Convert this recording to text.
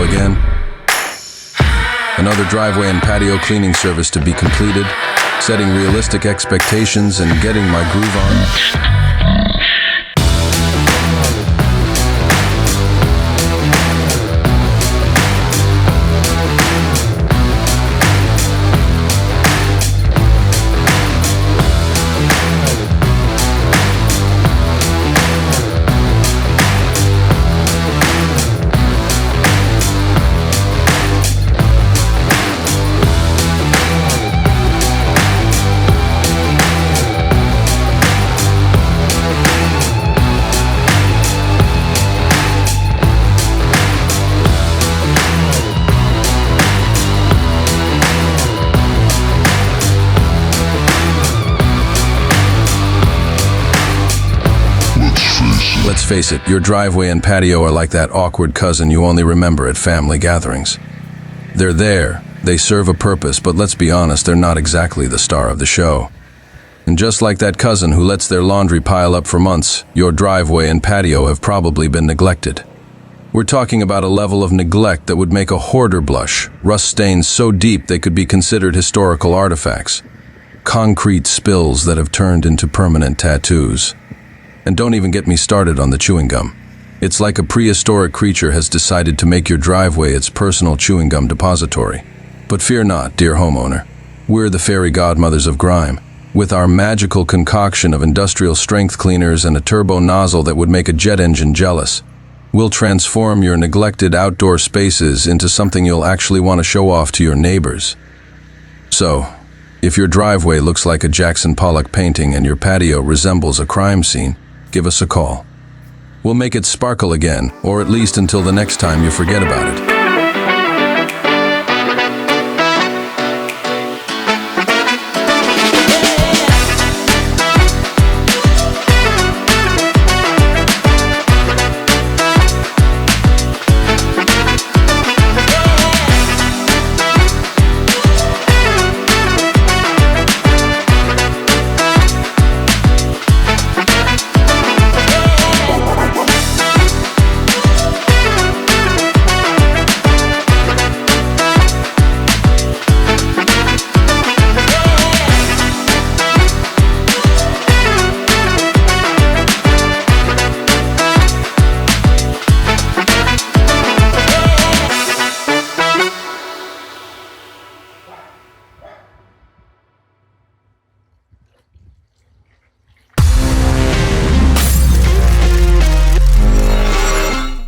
again. Another driveway and patio cleaning service to be completed, setting realistic expectations and getting my groove on. Let's face it, your driveway and patio are like that awkward cousin you only remember at family gatherings. They're there, they serve a purpose, but let's be honest, they're not exactly the star of the show. And just like that cousin who lets their laundry pile up for months, your driveway and patio have probably been neglected. We're talking about a level of neglect that would make a hoarder blush, rust stains so deep they could be considered historical artifacts, concrete spills that have turned into permanent tattoos. And don't even get me started on the chewing gum. It's like a prehistoric creature has decided to make your driveway its personal chewing gum depository. But fear not, dear homeowner. We're the fairy godmothers of grime. With our magical concoction of industrial strength cleaners and a turbo nozzle that would make a jet engine jealous, we'll transform your neglected outdoor spaces into something you'll actually want to show off to your neighbors. So, if your driveway looks like a Jackson Pollock painting and your patio resembles a crime scene, give us a call. We'll make it sparkle again, or at least until the next time you forget about it.